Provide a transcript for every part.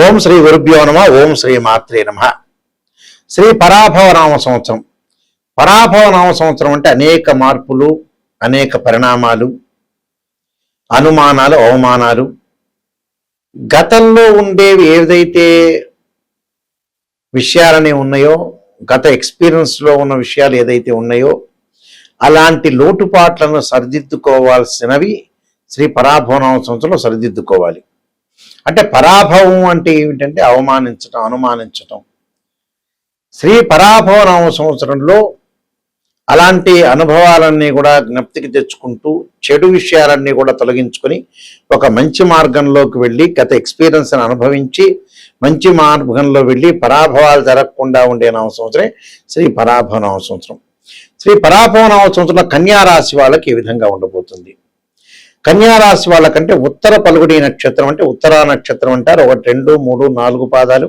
ఓం శ్రీ గురుభ్యో నమ. ఓం శ్రీ మాత్రే నమ. శ్రీ పరాభవ నామ సంవత్సరం. పరాభవ నామ సంవత్సరం అంటే అనేక మార్పులు, అనేక పరిణామాలు, అనుమానాలు, అవమానాలు. గతంలో ఉండేవి ఏదైతే విషయాలని ఉన్నాయో, గత ఎక్స్పీరియన్స్లో ఉన్న విషయాలు ఏదైతే ఉన్నాయో అలాంటి లోటుపాట్లను సరిదిద్దుకోవాల్సినవి శ్రీ పరాభవ నామ సంవత్సరంలో సరిదిద్దుకోవాలి. అంటే పరాభవం అంటే ఏమిటంటే అవమానించటం, అనుమానించటం. శ్రీ పరాభవ నామ సంవత్సరంలో అలాంటి అనుభవాలన్నీ కూడా జ్ఞప్తికి తెచ్చుకుంటూ చెడు విషయాలన్నీ కూడా తొలగించుకొని ఒక మంచి మార్గంలోకి వెళ్ళి గత ఎక్స్పీరియన్స్ని అనుభవించి మంచి మార్గంలో వెళ్ళి పరాభవాలు జరగకుండా ఉండే నామ సంవత్సరం శ్రీ పరాభవ నామ సంవత్సరం. శ్రీ పరాభవ నామ సంవత్సరంలో కన్యారాశి వాళ్ళకి ఏ విధంగా ఉండబోతుంది? కన్యారాశి వాళ్ళకంటే ఉత్తర పలుగుడి నక్షత్రం అంటే ఉత్తరా నక్షత్రం అంటారు. 1, 2, 3, 4 పాదాలు.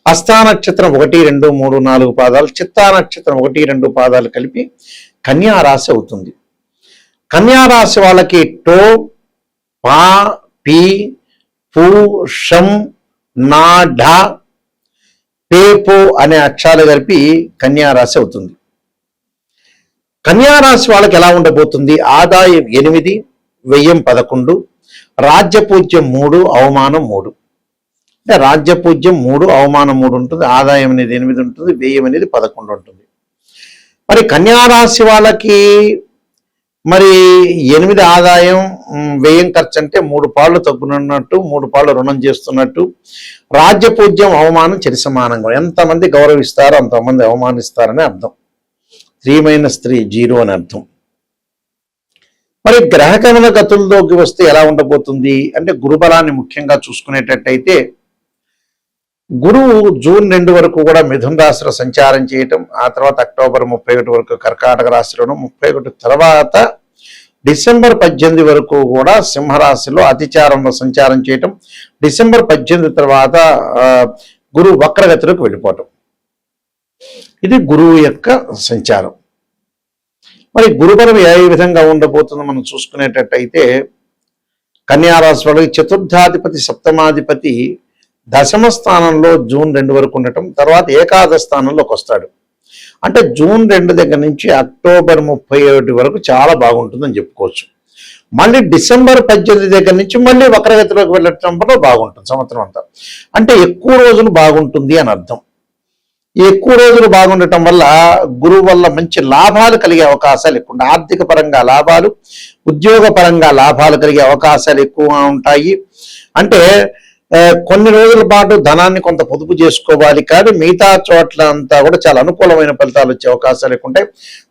హస్తా నక్షత్రం 1, 2, 3, 4 పాదాలు. చిత్తా నక్షత్రం 1, 2 పాదాలు కలిపి కన్యారాశి అవుతుంది. కన్యారాశి వాళ్ళకి టో, పా, పీ, పూ, షం, నా, ఢ, పేపు అనే అక్షరాలు కలిపి కన్యారాశి అవుతుంది. కన్యారాశి వాళ్ళకి ఎలా ఉండబోతుంది? ఆదాయం 8, వ్యయం 11, రాజ్యపూజ్యం 3, అవమానం 3. అంటే రాజ్యపూజ్యం 3, అవమానం 3 ఉంటుంది. ఆదాయం అనేది 8 ఉంటుంది, వ్యయం అనేది 11 ఉంటుంది. మరి కన్యారాశి వాళ్ళకి మరి 8 ఆదాయం, వ్యయం ఖర్చు అంటే 3 పాళ్ళు తగ్గునున్నట్టు, 3 పాళ్ళు రుణం చేస్తున్నట్టు. రాజ్యపూజ్యం అవమానం చరి సమానంగా. ఎంతమంది గౌరవిస్తారో అంతమంది అవమానిస్తారని అర్థం. 3 - 3 0 అని అర్థం. మరి గ్రహగమన గతుల్లోకి వస్తే ఎలా ఉండబోతుంది అంటే గురుబలాన్ని ముఖ్యంగా చూసుకునేటట్టయితే గురువు జూన్ 2 వరకు కూడా మిథున రాశిలో సంచారం చేయటం, ఆ తర్వాత అక్టోబర్ 31 వరకు కర్కాటక రాశిలోను, 31 తర్వాత డిసెంబర్ 18 వరకు కూడా సింహరాశిలో అతిచారంలో సంచారం చేయటం, డిసెంబర్ 18 తర్వాత గురువు వక్రగతిలోకి వెళ్ళిపోవటం. ఇది గురువు యొక్క సంచారం. మరి గురుబలం ఏ విధంగా ఉండబోతుందో మనం చూసుకునేటట్టయితే కన్యారాశి వాళ్ళకి చతుర్థాధిపతి, సప్తమాధిపతి దశమ స్థానంలో జూన్ 2 వరకు ఉండటం, తర్వాత ఏకాదశ స్థానంలోకి వస్తాడు. అంటే జూన్ 2 దగ్గర నుంచి అక్టోబర్ 31 వరకు చాలా బాగుంటుందని చెప్పుకోవచ్చు. మళ్ళీ డిసెంబర్ 18 దగ్గర నుంచి మళ్ళీ వక్రగతిలోకి వెళ్ళటం వల్ల బాగుంటుంది సంవత్సరం అంతా. అంటే ఎక్కువ రోజులు బాగుంటుంది అని అర్థం. ఎక్కువ రోజులు బాగుండటం వల్ల గురువు వల్ల మంచి లాభాలు కలిగే అవకాశాలు ఎక్కువ ఉంటాయి. ఆర్థిక పరంగా లాభాలు, ఉద్యోగ పరంగా లాభాలు కలిగే అవకాశాలు ఎక్కువగా ఉంటాయి. అంటే కొన్ని రోజుల పాటు ధనాన్ని కొంత పొదుపు చేసుకోవాలి, కానీ మిగతా చోట్ల అంతా కూడా చాలా అనుకూలమైన ఫలితాలు వచ్చే అవకాశాలు ఎక్కువ ఉంటాయి.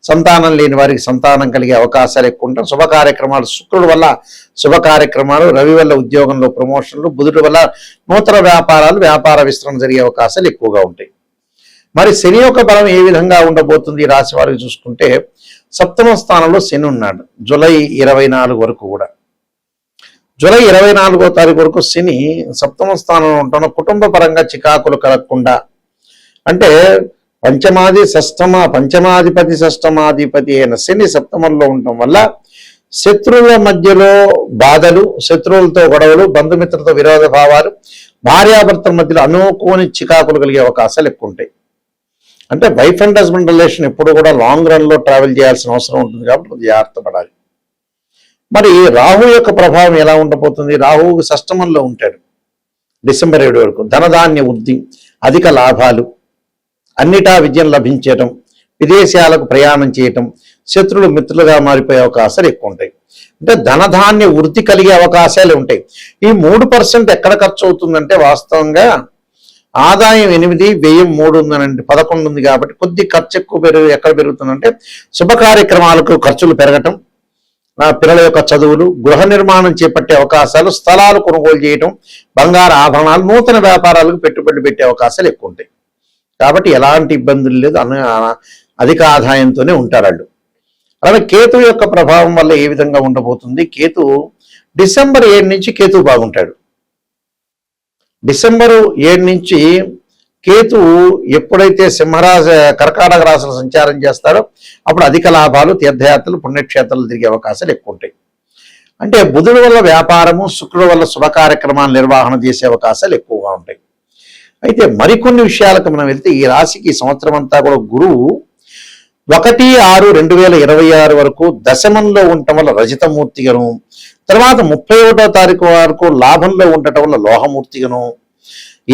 సంతానం లేని వారికి సంతానం కలిగే అవకాశాలు ఎక్కువ ఉంటాయి. శుభ కార్యక్రమాలు, శుక్రుడు వల్ల శుభ కార్యక్రమాలు, రవి వల్ల ఉద్యోగంలో ప్రమోషన్లు, బుధుడు వల్ల నూతన వ్యాపారాలు, వ్యాపార విస్తరణ జరిగే అవకాశాలు ఎక్కువగా ఉంటాయి. మరి శని యొక్క బలం ఏ విధంగా ఉండబోతుంది రాశి వారికి చూసుకుంటే సప్తమ స్థానంలో శని ఉన్నాడు జూలై 24 వరకు కూడా. జూలై 24వ తారీఖు వరకు శని సప్తమ స్థానంలో ఉంటాను. కుటుంబ పరంగా చికాకులు కలగకుండా, అంటే పంచమాధిపతి షష్టమాధిపతి అయిన శని సప్తమంలో ఉండటం వల్ల శత్రువుల మధ్యలో బాధలు, శత్రువులతో గొడవలు, బంధుమిత్రులతో విరోధ భావాలు, భార్యాభర్తల మధ్యలో అనుకోని చికాకులు కలిగే అవకాశాలు ఎక్కువ ఉంటాయి. అంటే వైఫ్ అండ్ హస్బెండ్ రిలేషన్ ఎప్పుడు కూడా లాంగ్ రన్లో ట్రావెల్ చేయాల్సిన అవసరం ఉంటుంది కాబట్టి జాగ్రత్త పడాలి. మరి రాహు యొక్క ప్రభావం ఎలా ఉండబోతుంది? రాహువు షష్టమంలో ఉంటాడు డిసెంబర్ 7 వరకు. ధనధాన్య వృద్ధి, అధిక లాభాలు, అన్నిటా విజయం లభించటం, విదేశాలకు ప్రయాణం చేయటం, శత్రులు మిత్రులుగా మారిపోయే అవకాశాలు ఎక్కువ ఉంటాయి. అంటే ధనధాన్య వృద్ధి కలిగే అవకాశాలు ఉంటాయి. ఈ 3% ఎక్కడ ఖర్చు అవుతుందంటే వాస్తవంగా ఆదాయం 8, వ్యయం 3 ఉందనండి, 11 ఉంది కాబట్టి కొద్ది ఖర్చు ఎక్కువ ఎక్కడ పెరుగుతుందంటే శుభ కార్యక్రమాలకు ఖర్చులు పెరగటం, పిల్లల యొక్క చదువులు, గృహ నిర్మాణం చేపట్టే అవకాశాలు, స్థలాలు కొనుగోలు చేయటం, బంగారు ఆభరణాలు, నూతన వ్యాపారాలకు పెట్టుబడి పెట్టే అవకాశాలు ఎక్కువ ఉంటాయి. కాబట్టి ఎలాంటి ఇబ్బందులు లేదు, అధిక ఆదాయంతోనే ఉంటారు వాళ్ళు. అలాగే కేతు యొక్క ప్రభావం వల్ల ఏ విధంగా ఉండబోతుంది? కేతు డిసెంబర్ 7 నుంచి కేతు బాగుంటాడు. డిసెంబరు 7 నుంచి కేతువు ఎప్పుడైతే కర్కాటక రాశిలో సంచారం చేస్తాడో అప్పుడు అధిక లాభాలు, తీర్థయాత్రలు, పుణ్యక్షేత్రాలు తిరిగే అవకాశాలు ఎక్కువ ఉంటాయి. అంటే బుధుడి వల్ల వ్యాపారము, శుక్రుడి వల్ల శుభ కార్యక్రమాలు నిర్వహణ చేసే అవకాశాలు ఎక్కువగా బాగుంటాయి. అయితే మరికొన్ని విషయాలకు మనం వెళ్తే ఈ రాశికి ఈ సంవత్సరం అంతా కూడా గురువు 1/6/2026 వరకు దశమంలో ఉండటం వల్ల రజితమూర్తిగాను, తర్వాత 31వ తారీఖు వరకు లాభంలో ఉండటం వల్ల లోహమూర్తిగాను,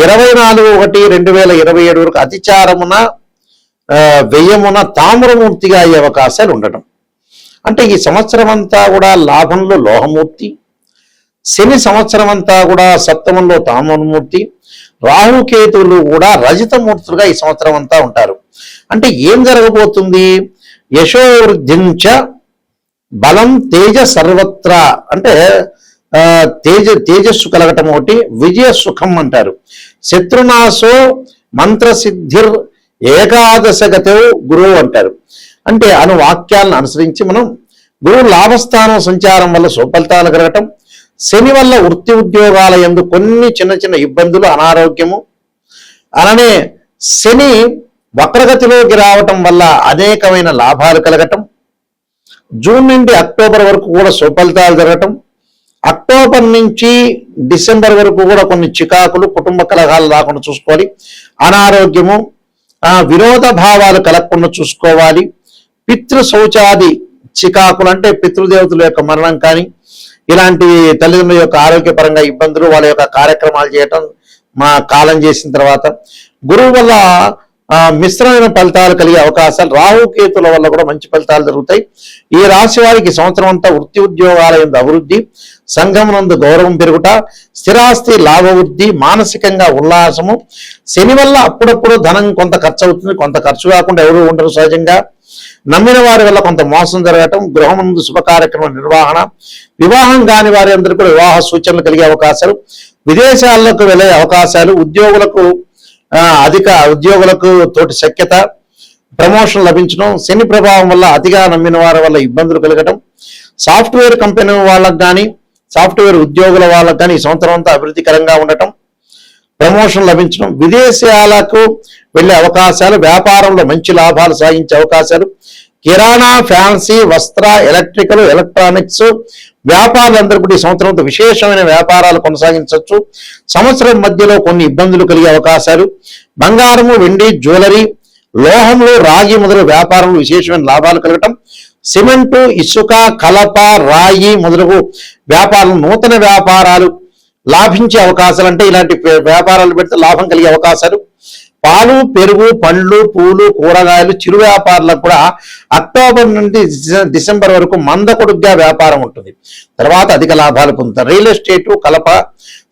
24/1/2027 వరకు అతిచారమున వ్యయమున తామ్రమూర్తిగా అయ్యే అవకాశాలు ఉండటం. అంటే ఈ సంవత్సరం అంతా కూడా లాభంలో లోహమూర్తి, శని సంవత్సరం అంతా కూడా సప్తమంలో తామ్రమూర్తి, రాహుకేతువులు కూడా రజితమూర్తులుగా ఈ సంవత్సరం అంతా ఉంటారు. అంటే ఏం జరగబోతుంది? యశోవృద్ధించ బలం తేజ సర్వత్రా, అంటే తేజస్సు ఒకటి, విజయ సుఖం అంటారు. శత్రునాశో మంత్రసిద్ధిర్ ఏకాదశగతో గురువు అంటారు. అంటే వాక్యాలను అనుసరించి మనం గురువు లాభస్థానం సంచారం వల్ల సుఫలితాలు కలగటం, శని వల్ల వృత్తి ఉద్యోగాల యందు కొన్ని చిన్న చిన్న ఇబ్బందులు, అనారోగ్యము, అలానే శని వక్రగతిలోకి రావటం వల్ల అనేకమైన లాభాలు కలగటం, జూన్ నుండి అక్టోబర్ వరకు కూడా సుఫలితాలు జరగటం, అక్టోబర్ నుంచి డిసెంబర్ వరకు కూడా కొన్ని చికాకులు, కుటుంబ కలహాలు రాకుండా చూసుకోవాలి, అనారోగ్యము, విరోధ భావాలు కలగకుండా చూసుకోవాలి, పితృ శౌచాది చికాకులు అంటే పితృదేవతల యొక్క మరణం కానీ ఇలాంటి తల్లిదండ్రుల యొక్క ఆరోగ్యపరంగా ఇబ్బందులు, వాళ్ళ యొక్క కార్యక్రమాలు చేయటం కాలం చేసిన తర్వాత గురువు వల్ల మిశ్రమైన ఫలితాలు కలిగే అవకాశాలు, రాహుకేతుల వల్ల కూడా మంచి ఫలితాలు జరుగుతాయి. ఈ రాశి వారికి సంవత్సరం అంతా వృత్తి ఉద్యోగాల యందు అభివృద్ధి, సంఘమునందు గౌరవం పెరుగుట, స్థిరాస్తి లాభవృద్ధి, మానసికంగా ఉల్లాసము. శని వల్ల అప్పుడప్పుడు ధనం కొంత ఖర్చు అవుతుంది, కొంత ఖర్చు కాకుండా ఎవరు ఉండరు సహజంగా. నమ్మిన వారి వల్ల కొంత మోసం జరగటం, గృహముందు శుభ కార్యక్రమ నిర్వహణ, వివాహం కాని వారి అందరికీ కూడా వివాహ సూచనలు కలిగే అవకాశాలు, విదేశాలకు వెళ్ళే అవకాశాలు, ఉద్యోగులకు తోటి సఖ్యత, ప్రమోషన్ లభించడం, శని ప్రభావం వల్ల అతిగా నమ్మిన వారి వల్ల ఇబ్బందులు కలగటం, సాఫ్ట్వేర్ కంపెనీ వాళ్ళకు కానీ సాఫ్ట్వేర్ ఉద్యోగుల వాళ్ళకు కానీ ఈ సంవత్సరం అంతా అభివృద్ధికరంగా ఉండటం, ప్రమోషన్ లభించడం, విదేశాలకు వెళ్ళే అవకాశాలు, వ్యాపారంలో మంచి లాభాలు సాధించే అవకాశాలు, కిరాణా, ఫ్యాన్సీ, వస్త్ర, ఎలక్ట్రికల్, ఎలక్ట్రానిక్స్ వ్యాపారులందరూ కూడా ఈ సంవత్సరంతో విశేషమైన వ్యాపారాలు కొనసాగించవచ్చు. సంవత్సరం మధ్యలో కొన్ని ఇబ్బందులు కలిగే అవకాశాలు, బంగారము, వెండి, జ్యువెలరీ, లోహములు, రాగి మొదలగు వ్యాపారంలో విశేషమైన లాభాలు కలగటం, సిమెంటు, ఇసుక, కలప, రాయి మొదలగు వ్యాపారాలు, నూతన వ్యాపారాలు లాభించే అవకాశాలు, అంటే ఇలాంటి వ్యాపారాలు పెడితే లాభం కలిగే అవకాశాలు, పాలు, పెరుగు, పండ్లు, పూలు, కూరగాయలు, చిరు వ్యాపారులకు కూడా అక్టోబర్ నుండి డిసెంబర్ వరకు మందకొడుగ్గా వ్యాపారం ఉంటుంది. తర్వాత అధిక లాభాలు పొందుతారు. రియల్ ఎస్టేటు, కలప,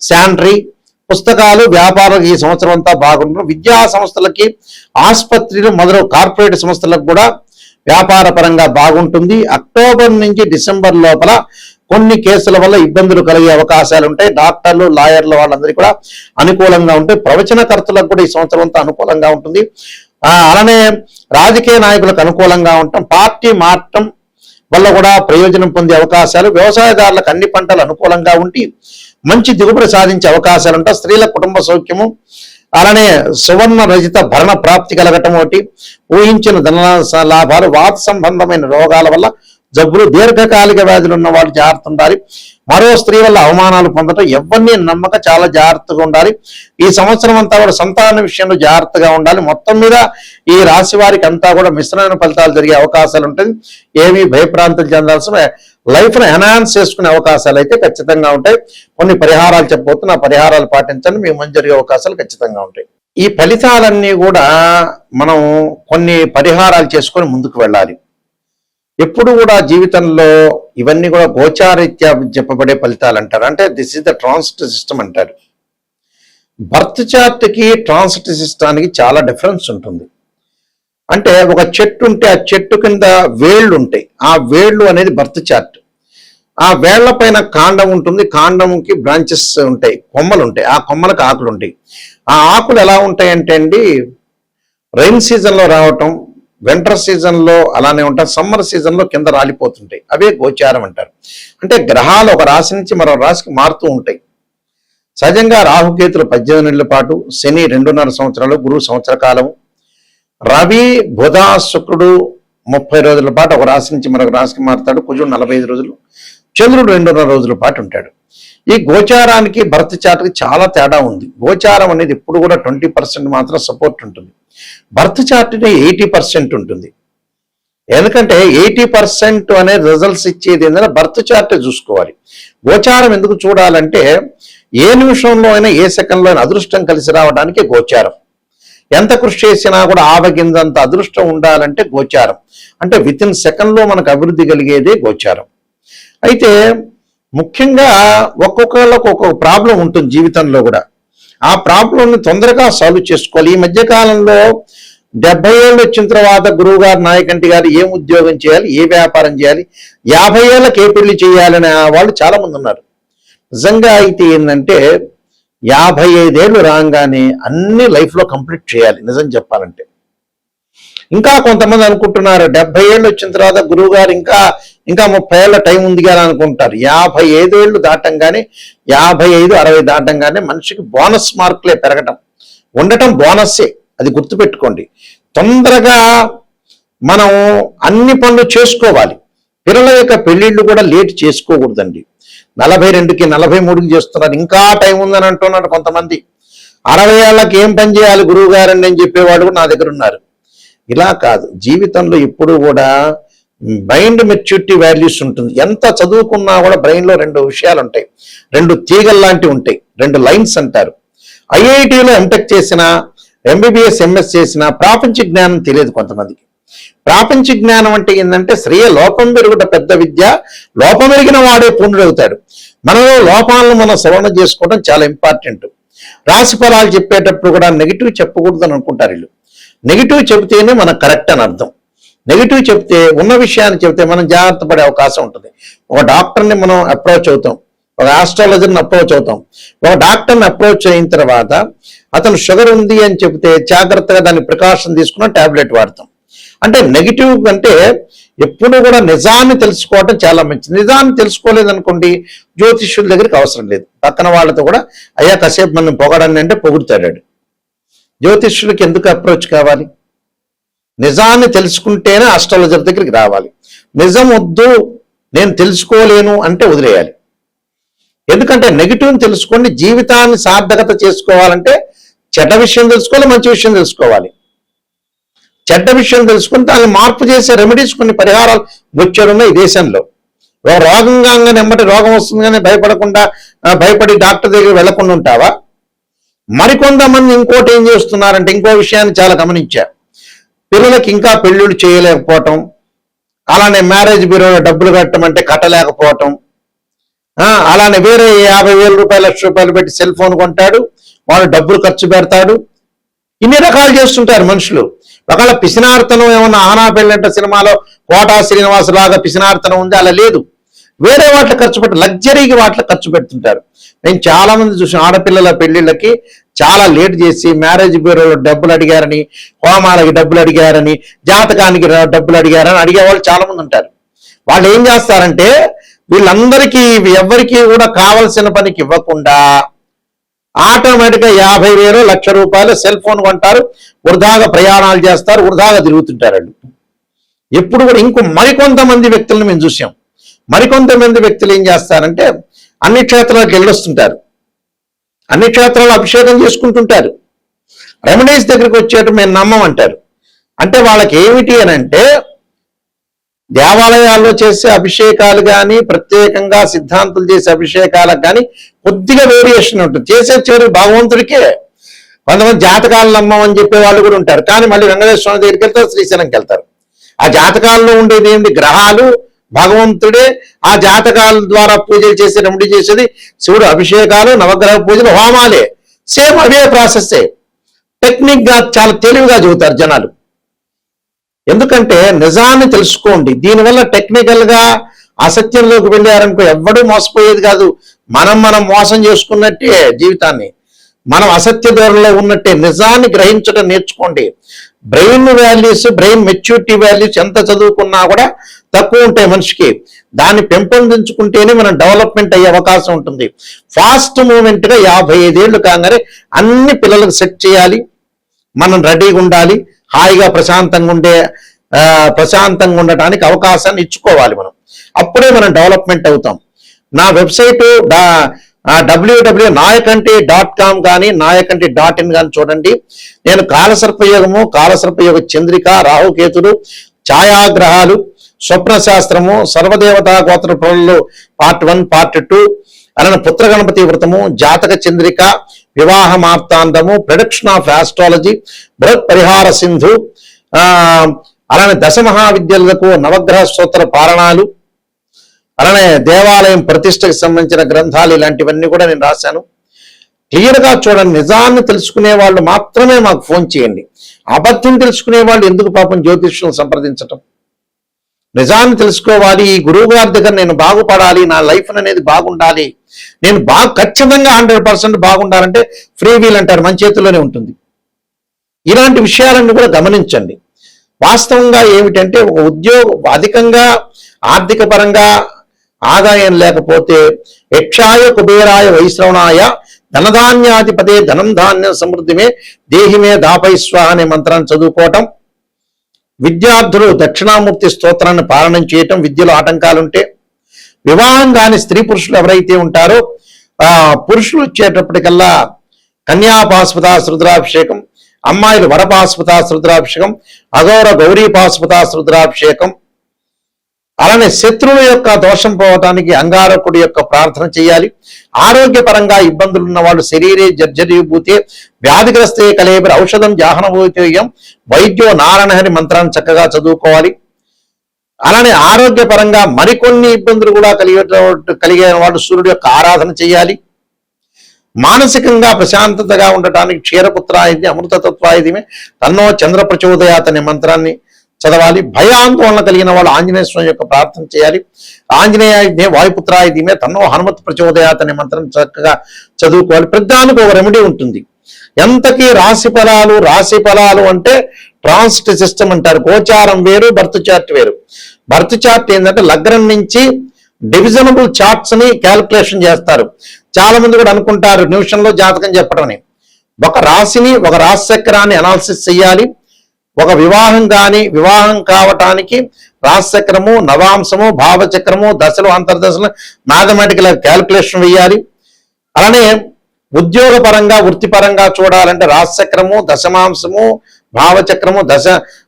శానిటరీ, పుస్తకాలు వ్యాపారాలకు ఈ సంవత్సరం అంతా బాగుంటుంది. విద్యా సంస్థలకి, ఆసుపత్రులు మొదలగు కార్పొరేట్ సంస్థలకు కూడా వ్యాపార పరంగా బాగుంటుంది. అక్టోబర్ నుంచి డిసెంబర్ లోపల కొన్ని కేసుల వల్ల ఇబ్బందులు కలిగే అవకాశాలు ఉంటాయి. డాక్టర్లు, లాయర్లు వాళ్ళందరికీ కూడా అనుకూలంగా ఉంటాయి. ప్రవచనకర్తలకు కూడా ఈ సంవత్సరం అంతా అనుకూలంగా ఉంటుంది. అలానే రాజకీయ నాయకులకు అనుకూలంగా ఉంటాం. పార్టీ మార్చడం వల్ల కూడా ప్రయోజనం పొందే అవకాశాలు, వ్యవసాయదారులకు అన్ని పంటలు అనుకూలంగా ఉండి మంచి దిగుబడి సాధించే అవకాశాలు ఉంటాయి. స్త్రీల కుటుంబ సౌఖ్యము, అలానే సువర్ణ రజిత భరణ ప్రాప్తి కలగటం, ఒకటి ఊహించిన ధన లాభాలు, వాత సంబంధమైన రోగాల వల్ల జబ్బులు, దీర్ఘకాలిక వ్యాధులు ఉన్న వాళ్ళు జాగ్రత్త ఉండాలి. మరో స్త్రీ వల్ల అవమానాలు పొందటం, ఎవరిని నమ్మక చాలా జాగ్రత్తగా ఉండాలి. ఈ సంవత్సరం అంతా కూడా సంతాన విషయంలో జాగ్రత్తగా ఉండాలి. మొత్తం మీద ఈ రాశి వారికి అంతా కూడా మిశ్రమైన ఫలితాలు జరిగే అవకాశాలు ఉంటుంది. ఏమీ భయప్రాంతం చెందాల్సిన, లైఫ్ను ఎన్హాన్స్ చేసుకునే అవకాశాలు అయితే ఖచ్చితంగా ఉంటాయి. కొన్ని పరిహారాలు చెప్పబోతున్నా, పరిహారాలు పాటించండి, మీకు మంచి జరిగే అవకాశాలు ఖచ్చితంగా ఉంటాయి. ఈ ఫలితాలన్నీ కూడా మనం కొన్ని పరిహారాలు చేసుకొని ముందుకు వెళ్ళాలి. ఎప్పుడు కూడా జీవితంలో ఇవన్నీ కూడా గోచారీత్యా చెప్పబడే ఫలితాలు అంటారు. అంటే this is the transit system అంటారు. బర్త్ చార్ట్కి ట్రాన్సిట్ సిస్టానికి చాలా డిఫరెన్స్ ఉంటుంది. అంటే ఒక చెట్టు ఉంటే ఆ చెట్టు కింద వేళ్ళు ఉంటాయి. ఆ వేళ్ళు అనేది బర్త్ చార్ట్. ఆ వేళ్ల పైన కాండం ఉంటుంది, కాండంకి బ్రాంచెస్ ఉంటాయి, కొమ్మలు ఉంటాయి, ఆ కొమ్మలకు ఆకులు ఉంటాయి. ఆ ఆకులు ఎలా ఉంటాయంటే అండి, రైన్ సీజన్లో రావటం, వింటర్ సీజన్లో అలానే ఉంటాయి, సమ్మర్ సీజన్లో కింద రాలిపోతుంటాయి. అవే గోచారం అంటారు. అంటే గ్రహాలు ఒక రాశి నుంచి మరో రాశికి మారుతూ ఉంటాయి. సహజంగా రాహుకేతులు 18 నెలల పాటు, శని 2.5 సంవత్సరాలు, గురువు సంవత్సర కాలము, రవి, బుధ, శుక్రుడు 30 రోజుల పాటు ఒక రాశి నుంచి మరొక రాశికి మారుతాడు, కుజుడు 45 రోజులు, చంద్రుడు 2.5 రోజుల పాటు ఉంటాడు. ఈ గోచారానికి బర్త్ చార్ట్కి చాలా తేడా ఉంది. గోచారం అనేది ఎప్పుడు కూడా 20% మాత్రం సపోర్ట్ ఉంటుంది, బర్త్ చార్ట్ 80% ఉంటుంది. ఎందుకంటే 80% అనే రిజల్ట్స్ ఇచ్చేది ఏంటంటే బర్త్ చార్ట్ చూసుకోవాలి. గోచారం ఎందుకు చూడాలంటే ఏ నిమిషంలో అయినా ఏ సెకండ్లో అయినా అదృష్టం కలిసి రావడానికి గోచారం. ఎంత కృషి చేసినా కూడా ఆవగింజంత అదృష్టం ఉండాలంటే గోచారం. అంటే విత్ ఇన్ సెకండ్లో మనకు అభివృద్ధి కలిగేదే గోచారం. అయితే ముఖ్యంగా ఒక్కొక్కళ్ళకు ఒక్కొక్క ప్రాబ్లం ఉంటుంది జీవితంలో కూడా. ఆ ప్రాబ్లంని తొందరగా సాల్వ్ చేసుకోవాలి. ఈ మధ్యకాలంలో 70 ఏళ్ళు వచ్చిన తర్వాత గురువు గారు, నాయకంటి గారు ఏం ఉద్యోగం చేయాలి, ఏ వ్యాపారం చేయాలి, 50 ఏళ్ళకి ఏ పెళ్లి చేయాలనే వాళ్ళు చాలా మంది ఉన్నారు. నిజంగా అయితే ఏంటంటే 55 ఏళ్ళు రాగానే అన్ని లైఫ్లో కంప్లీట్ చేయాలి నిజం చెప్పాలంటే. ఇంకా కొంతమంది అనుకుంటున్నారు 70 ఏళ్ళు వచ్చిన తర్వాత గురువు గారు ఇంకా 30 ఏళ్ళ టైం ఉంది కదా అనుకుంటారు. 55 ఏళ్ళు దాటంగానే 55, 60 దాటంగానే మనిషికి బోనస్ మార్కులే పెరగటం ఉండటం బోనస్సే, అది గుర్తుపెట్టుకోండి. తొందరగా మనం అన్ని పనులు చేసుకోవాలి. పిల్లల యొక్క పెళ్లిళ్ళు కూడా లేట్ చేసుకోకూడదండి. 42కి 43కి చేస్తున్నారు, ఇంకా టైం ఉందని అంటున్నారు కొంతమంది. 60 ఏళ్ళకి ఏం పని చేయాలి గురువు గారండి అని చెప్పేవాళ్ళు కూడా నా దగ్గర ఉన్నారు. ఇలా కాదు, జీవితంలో ఎప్పుడు కూడా మైండ్ మెచ్యూరిటీ వాల్యూస్ ఉంటుంది. ఎంత చదువుకున్నా కూడా బ్రెయిన్లో 2 విషయాలు ఉంటాయి, 2 తీగలు లాంటివి ఉంటాయి, 2 లైన్స్ అంటారు. ఐఐటిలో ఎంటెక్ చేసినా, ఎంబీబీఎస్ ఎంఎస్ చేసినా ప్రాపంచిక జ్ఞానం తెలియదు కొంతమందికి. ప్రాపంచిక జ్ఞానం అంటే ఏంటంటే శ్రేయ లోపం పెరుగుట పెద్ద విద్య, లోపం పెరిగిన వాడే పూర్ణుడవుతాడు. మనలో లోపాలను మనం సవరణ చేసుకోవడం చాలా ఇంపార్టెంట్. రాశి ఫలాలు చెప్పేటప్పుడు కూడా నెగిటివ్ చెప్పకూడదు అని అనుకుంటారు వీళ్ళు. నెగిటివ్ చెబితేనే మనకు కరెక్ట్ అని అర్థం. నెగిటివ్ చెప్తే, ఉన్న విషయాన్ని చెబితే మనం జాగ్రత్త పడే అవకాశం ఉంటుంది. ఒక డాక్టర్ని మనం అప్రోచ్ అవుతాం, ఒక ఆస్ట్రాలజర్ని అప్రోచ్ అవుతాం. ఒక డాక్టర్ని అప్రోచ్ అయిన తర్వాత అతను షుగర్ ఉంది అని చెబితే జాగ్రత్తగా దాన్ని ప్రికాషన్ తీసుకున్న టాబ్లెట్ వాడతాం. అంటే నెగిటివ్ అంటే ఎప్పుడు కూడా నిజాన్ని తెలుసుకోవటం చాలా మంచిది. నిజాన్ని తెలుసుకోలేదనుకోండి జ్యోతిష్యుల దగ్గరికి అవసరం లేదు. పక్కన వాళ్ళతో కూడా అయ్యా కాసేపు మనం పొగడండి అంటే పొగుడుతాడు. జ్యోతిష్యులకి ఎందుకు అప్రోచ్ కావాలి? నిజాన్ని తెలుసుకుంటేనే ఆస్ట్రాలజర్ దగ్గరికి రావాలి. నిజం వద్దు, నేను తెలుసుకోలేను అంటే వదిలేయాలి. ఎందుకంటే నెగిటివ్ని తెలుసుకోండి. జీవితాన్ని సార్థకత చేసుకోవాలంటే చెడ్డ విషయం తెలుసుకోవాలి, మంచి విషయం తెలుసుకోవాలి. చెడ్డ విషయం తెలుసుకుని దాన్ని మార్పు చేసే రెమెడీస్, కొన్ని పరిహారాలు వచ్చాడున్నాయి ఈ దేశంలో. రోగంగా నెమ్మటి రోగం వస్తుంది కానీ భయపడి డాక్టర్ దగ్గర వెళ్లకుండా ఉంటావా? మరికొంతమంది ఇంకోటి ఏం చేస్తున్నారంటే, ఇంకో విషయాన్ని చాలా గమనించా. పిల్లలకి ఇంకా పెళ్ళిళ్ళు చేయలేకపోవటం, అలానే మ్యారేజ్ బ్యూరోలో డబ్బులు కట్టమంటే కట్టలేకపోవటం, అలానే వేరే 50,000 రూపాయలు, 1,00,000 పెట్టి సెల్ ఫోన్ కొంటాడు, వాడు డబ్బులు ఖర్చు పెడతాడు. ఇన్ని రకాలు చేస్తుంటారు మనుషులు. ఒకవేళ పిసినార్తనం ఏమన్నా ఆనా పెళ్ళంట సినిమాలో కోటా శ్రీనివాస్ లాగా పిసినార్తనం ఉంది, అలా లేదు. వేరే వాటిలో ఖర్చు పెట్టి లగ్జరీకి వాటిలో ఖర్చు పెడుతుంటారు. నేను చాలా మంది చూసిన ఆడపిల్లల పెళ్లిళ్ళకి చాలా లేట్ చేసి మ్యారేజ్ బ్యూరోలో డబ్బులు అడిగారని, హోమాలకి డబ్బులు అడిగారని, జాతకానికి డబ్బులు అడిగారని అడిగేవాళ్ళు చాలా మంది ఉంటారు. వాళ్ళు ఏం చేస్తారంటే వీళ్ళందరికీ ఎవరికి కూడా కావలసిన పనికి ఇవ్వకుండా ఆటోమేటిక్గా 50,000, 1,00,000 రూపాయలు సెల్ ఫోన్ కొంటారు, వృధాగా ప్రయాణాలు చేస్తారు, వృధాగా తిరుగుతుంటారు వాళ్ళు. ఎప్పుడు కూడా మరికొంతమంది వ్యక్తులను మేము చూసాం. మరికొంతమంది వ్యక్తులు ఏం చేస్తారంటే అన్ని క్షేత్రాలకు వెళ్ళొస్తుంటారు, అన్ని క్షేత్రాలు అభిషేకం చేసుకుంటుంటారు. రెమెడీస్ దగ్గరికి వచ్చేట మేము నమ్మమంటారు. అంటే వాళ్ళకి ఏమిటి అని అంటే, దేవాలయాల్లో చేసే అభిషేకాలు కానీ, ప్రత్యేకంగా సిద్ధాంతులు చేసే అభిషేకాలకు కానీ కొద్దిగా వేరియేషన్ ఉంటుంది. చేసే చివరి భగవంతుడికే. కొంతమంది జాతకాలు నమ్మమని చెప్పే వాళ్ళు కూడా ఉంటారు, కానీ మళ్ళీ వెంకటేశ్వర దగ్గరికి వెళ్తారు, శ్రీశైలంకి వెళ్తారు. ఆ జాతకాల్లో ఉండేది ఏంటి? గ్రహాలు, భగవంతుడే. ఆ జాతకాల ద్వారా పూజలు చేసి రెమెడీ చేసేది శివుడు, అభిషేకాలు, నవగ్రహ పూజలు, హోమాలే. సేమ్ అవే ప్రాసెస్సే. టెక్నిక్గా చాలా తెలివిగా చెబుతారు జనాలు. ఎందుకంటే నిజాన్ని తెలుసుకోండి. దీనివల్ల టెక్నికల్గా అసత్యంలోకి వెళ్ళారనుకో ఎవ్వడూ మోసపోయేది కాదు. మనం మోసం చేసుకున్నట్టే జీవితాన్ని. మనం అసత్య ధోరణిలో ఉన్నట్టే. నిజాన్ని గ్రహించడం నేర్చుకోండి. Brain values, brain maturity values ఎంత చదువుకున్నా కూడా తక్కువ ఉంటాయి మనిషికి. దాన్ని పెంపొందించుకుంటేనే మనం డెవలప్మెంట్ అయ్యే అవకాశం ఉంటుంది. ఫాస్ట్ మూమెంట్గా 55 ఏళ్ళు కాగానే అన్ని పిల్లలకు సెట్ చేయాలి. మనం రెడీగా ఉండాలి. హాయిగా ప్రశాంతంగా ఉండటానికి అవకాశాన్ని ఇచ్చుకోవాలి మనం. అప్పుడే మనం డెవలప్మెంట్ అవుతాం. నా వెబ్సైటు www.nayakanti.com కానీ nayakanti.in కానీ చూడండి. నేను కాలసర్పయోగము, కాలసర్పయోగ చంద్రిక, రాహుకేతుడు, ఛాయాగ్రహాలు, స్వప్న శాస్త్రము, సర్వదేవతా గోత్ర ఫలాలు పార్ట్ 1, పార్ట్ 2, అలానే పుత్ర గణపతి వ్రతము, జాతక చంద్రిక, వివాహ మార్తాండము, ప్రొడక్షన్ ఆఫ్ ఆస్ట్రాలజీ, బృహత్ పరిహార సింధు, అలానే దశ మహావిద్యలకు నవగ్రహ స్తోత్ర పారణాలు, అలానే దేవాలయం ప్రతిష్టకు సంబంధించిన గ్రంథాలు, ఇలాంటివన్నీ కూడా నేను రాశాను. క్లియర్గా చూడండి. నిజాన్ని తెలుసుకునే వాళ్ళు మాత్రమే మాకు ఫోన్ చేయండి. అబద్ధం తెలుసుకునే వాళ్ళు ఎందుకు పాపం జ్యోతిష్యం సంప్రదించటం? నిజాన్ని తెలుసుకోవాలి. ఈ గురువు గారి దగ్గర నేను బాగుపడాలి, నా లైఫ్ అనేది బాగుండాలి, నేను ఖచ్చితంగా 100% బాగుండాలంటే ఫ్రీ వీల్ అంటారు, మన చేతిలోనే ఉంటుంది. ఇలాంటి విషయాలన్నీ కూడా గమనించండి. వాస్తవంగా ఏమిటంటే ఒక ఉద్యోగం అధికంగా ఆర్థిక పరంగా ఆదాయం లేకపోతే యక్షాయ కుబేరాయ వైశ్రవణాయ ధనధాన్యాధిపతే ధనం ధాన్య సమృద్ధిమే దేహిమే దాపైస్వ అనే మంత్రాన్ని చదువుకోవటం, విద్యార్థులు దక్షిణామూర్తి స్తోత్రాన్ని పాలనం చేయటం, విద్యలో ఆటంకాలుంటే, వివాహం కాని స్త్రీ పురుషులు ఎవరైతే ఉంటారో పురుషులు వచ్చేటప్పటికల్లా కన్యాపాస్పదాస్ రుద్రాభిషేకం, అమ్మాయిలు వరపాస్పదాస్ రుద్రాభిషేకం, అఘోర గౌరీ పాస్పదాస్ రుద్రాభిషేకం, అలానే శత్రువు యొక్క దోషం పోవటానికి అంగారకుడి యొక్క ప్రార్థన చేయాలి. ఆరోగ్యపరంగా ఇబ్బందులు ఉన్న వాళ్ళు శరీరే జర్జరీభూతే వ్యాధిగ్రస్తే కలేబరి ఔషధం జాహనభూతేయం వైద్యో నారాయణహరి మంత్రాన్ని చక్కగా చదువుకోవాలి. అలానే ఆరోగ్యపరంగా మరికొన్ని ఇబ్బందులు కూడా కలిగే వాళ్ళు సూర్యుడు యొక్క ఆరాధన చేయాలి. మానసికంగా ప్రశాంతతగా ఉండటానికి క్షీరపుత్రాయుధి అమృతతత్వాయుధిమే తన్నో చంద్ర ప్రచోదయాత్ అనే మంత్రాన్ని చదవాలి. భయాందోళన కలిగిన వాళ్ళు ఆంజనేయ స్వామి యొక్క ప్రార్థన చేయాలి. ఆంజనేయ వాయుపుత్రాయుధిమే తన్నో హనుమత్ ప్రచోదయాత్ అనే మంత్రం చక్కగా చదువుకోవాలి. ప్రతిదానికి ఒక రెమెడీ ఉంటుంది. ఎంతకీ రాశి ఫలాలు అంటే ట్రాన్సిట్ సిస్టమ్ అంటారు. గోచారం వేరు, బర్త్ చార్ట్ వేరు. బర్త్ చార్ట్ ఏంటంటే లగ్నం నుంచి డివిజనబుల్ చార్ట్స్ ని క్యాల్కులేషన్ చేస్తారు. చాలా మంది కూడా అనుకుంటారు నిమిషంలో జాతకం చెప్పడం. ఒక రాశిని, ఒక రాశి చక్రాన్ని అనాలిసిస్ చేయాలి. ఒక వివాహం కావటానికి రాశి చక్రము, నవాంశము, భావచక్రము, దశలు, అంతర్దశలు మ్యాథమెటికల్ క్యాల్కులేషన్ వేయాలి. అలానే ఉద్యోగ పరంగా, వృత్తిపరంగా చూడాలంటే రాశి చక్రము, దశమాంశము, భావచక్రము,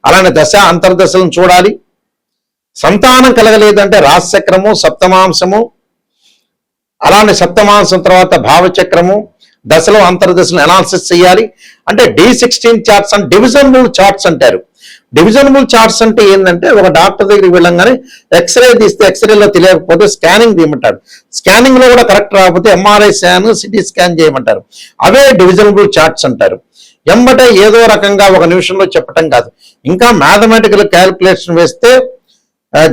అలానే దశ అంతర్దశలను చూడాలి. సంతానం కలగలేదంటే రాశి చక్రము, సప్తమాంశము, అలానే సప్తమాంశం తర్వాత భావచక్రము, దశలో అంతర్దశలు అనాలిసిస్ చేయాలి. అంటే D16 చార్ట్స్ అండ్ డివిజనబుల్ చార్ట్స్ అంటారు. డివిజనబుల్ చార్ట్స్ అంటే ఏంటంటే ఒక డాక్టర్ దగ్గరికి వెళ్ళంగానే ఎక్స్రే తీస్తే ఎక్స్రేలో తెలియకపోతే స్కానింగ్ తీయమంటారు. స్కానింగ్ లో కూడా కరెక్ట్ రాకపోతే MRI స్కాన్, సిటీ స్కాన్ చేయమంటారు. అవే డివిజనబుల్ చార్ట్స్ అంటారు. ఎంబటే ఏదో రకంగా ఒక నిమిషంలో చెప్పటం కాదు. ఇంకా మ్యాథమెటికల్ క్యాల్కులేషన్ వేస్తే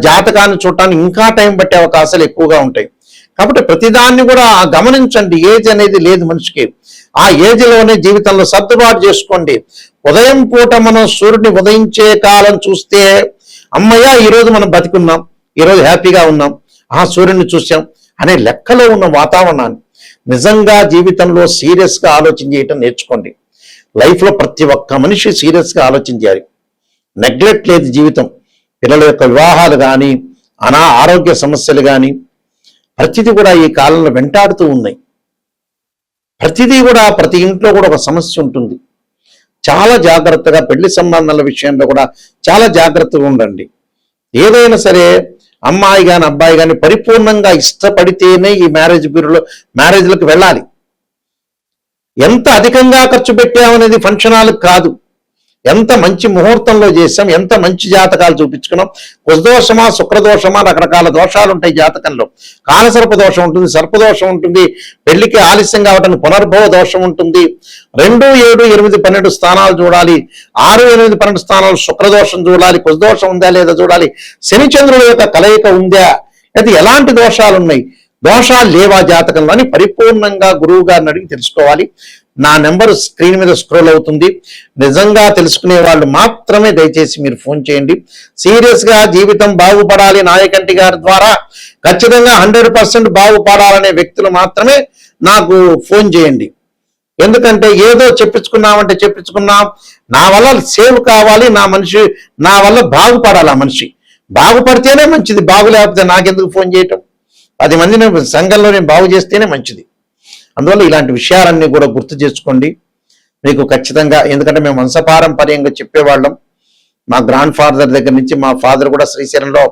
జాతకాన్ని చూడటానికి ఇంకా టైం పట్టే అవకాశాలు ఎక్కువగా ఉంటాయి. కాబట్టి ప్రతిదాన్ని కూడా గమనించండి. ఏజ్ అనేది లేదు మనిషికి. ఆ ఏజ్లోనే జీవితంలో సర్దుబాటు చేసుకోండి. ఉదయం పూట మనం సూర్యుడిని ఉదయించే కాలం చూస్తే అమ్మయ్య ఈరోజు మనం బతికున్నాం, ఈరోజు హ్యాపీగా ఉన్నాం, సూర్యుడిని చూసాం అనే లెక్కలో ఉన్న వాతావరణాన్ని నిజంగా జీవితంలో సీరియస్గా ఆలోచన చేయటం నేర్చుకోండి. లైఫ్లో ప్రతి ఒక్క మనిషి సీరియస్గా ఆలోచన చేయాలి. నెగ్లెక్ట్ లేదు జీవితం. పిల్లల యొక్క వివాహాలు కానీ, ఆరోగ్య సమస్యలు కానీ ప్రతిదీ కూడా ఈ కాలంలో వెంటాడుతూ ఉన్నాయి. ప్రతిదీ కూడా ప్రతి ఇంట్లో కూడా ఒక సమస్య ఉంటుంది. చాలా జాగ్రత్తగా పెళ్లి సంబంధాల విషయంలో కూడా చాలా జాగ్రత్తగా ఉండండి. ఏదైనా సరే అమ్మాయి కానీ అబ్బాయి కానీ పరిపూర్ణంగా ఇష్టపడితేనే ఈ మ్యారేజ్లకు వెళ్ళాలి. ఎంత అధికంగా ఖర్చు పెట్టామనేది ఫంక్షన్ హాల్కి కాదు. ఎంత మంచి ముహూర్తంలో చేసాం, ఎంత మంచి జాతకాలు చూపించుకున్నాం. కుశదోషమా, శుక్రదోషమా, రకరకాల దోషాలు ఉంటాయి జాతకంలో. కాలసర్ప దోషం ఉంటుంది, సర్పదోషం ఉంటుంది, పెళ్లికి ఆలస్యం కావటానికి పునర్భవ దోషం ఉంటుంది. 2, 7, 8, 12 స్థానాలు చూడాలి. 6, 8, 12 స్థానాలు శుక్రదోషం చూడాలి. కుశదోషం ఉందా లేదా చూడాలి. శని చంద్రుల యొక్క కలయిక ఉందా, అయితే ఎలాంటి దోషాలు ఉన్నాయి, దోషాలు లేవా జాతకంలో అని పరిపూర్ణంగా గురువు గారిని అడిగి తెలుసుకోవాలి. నా నెంబర్ స్క్రీన్ మీద స్క్రోల్ అవుతుంది. నిజంగా తెలుసుకునే వాళ్ళు మాత్రమే దయచేసి మీరు ఫోన్ చేయండి. సీరియస్గా జీవితం బాగుపడాలి నాయకంటి గారి ద్వారా, ఖచ్చితంగా 100% బాగుపడాలనే వ్యక్తులు మాత్రమే నాకు ఫోన్ చేయండి. ఎందుకంటే ఏదో చెప్పించుకున్నామంటే చెప్పించుకున్నాం, నా వల్ల సేవ్ కావాలి, నా వల్ల బాగుపడాలి. ఆ మనిషి బాగుపడితేనే మంచిది, బాగు లేకపోతే నాకెందుకు ఫోన్ చేయటం? 10 మందిని సంఘంలో నేను బాగు చేస్తేనే మంచిది. అందువల్ల ఇలాంటి విషయాలన్నీ కూడా గుర్తు చేసుకోండి. మీకు ఖచ్చితంగా, ఎందుకంటే మేము వంశపారంపర్యంగా చెప్పేవాళ్ళం. మా గ్రాండ్ ఫాదర్ దగ్గర నుంచి, మా ఫాదర్ కూడా శ్రీశైలంలో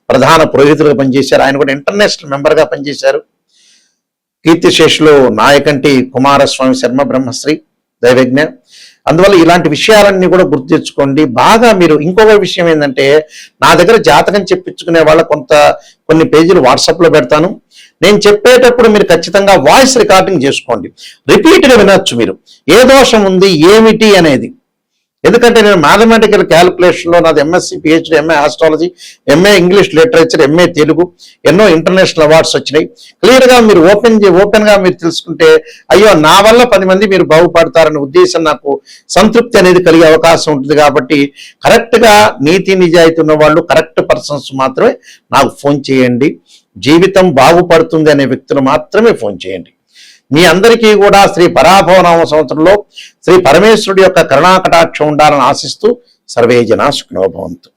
ప్రధాన పురోహితులుగా పనిచేశారు. ఆయన కూడా ఇంటర్నేషనల్ మెంబర్గా పనిచేశారు. కీర్తిశేషులు నాయకంటి కుమారస్వామి శర్మ బ్రహ్మశ్రీ దైవజ్ఞ. అందువల్ల ఇలాంటి విషయాలన్నీ కూడా గుర్తు తెచ్చుకోండి. బాగా మీరు ఇంకొక విషయం ఏంటంటే, నా దగ్గర జాతకం చెప్పించుకునే వాళ్ళ కొన్ని పేజీలు వాట్సాప్లో పెడతాను. నేను చెప్పేటప్పుడు మీరు ఖచ్చితంగా వాయిస్ రికార్డింగ్ చేసుకోండి, రిపీట్గా వినొచ్చు మీరు, ఏ దోషం ఉంది ఏమిటి అనేది. ఎందుకంటే నేను మ్యాథమెటికల్ క్యాలిక్యులేషన్లో నాది MSc, PhD, MA astrology, MA English literature, MA Telugu, ఎన్నో ఇంటర్నేషనల్ అవార్డ్స్ వచ్చినాయి. క్లియర్గా మీరు ఓపెన్గా మీరు తెలుసుకుంటే, అయ్యో నా వల్ల 10 మంది మీరు బాగుపడతారనే ఉద్దేశం, నాకు సంతృప్తి అనేది కలిగే అవకాశం ఉంటుంది. కాబట్టి కరెక్ట్గా నీతి నిజాయితీ ఉన్న వాళ్ళు, కరెక్ట్ పర్సన్స్ మాత్రమే నాకు ఫోన్ చేయండి. జీవితం బాగుపడుతుంది అనే వ్యక్తులు మాత్రమే ఫోన్ చేయండి. మీ అందరికీ కూడా శ్రీ పరాభవనామ సంవత్సరంలో శ్రీ పరమేశ్వరుడి యొక్క కరుణాకటాక్షం ఉండాలని ఆశిస్తూ సర్వే జనా సుఖినో భవంతు.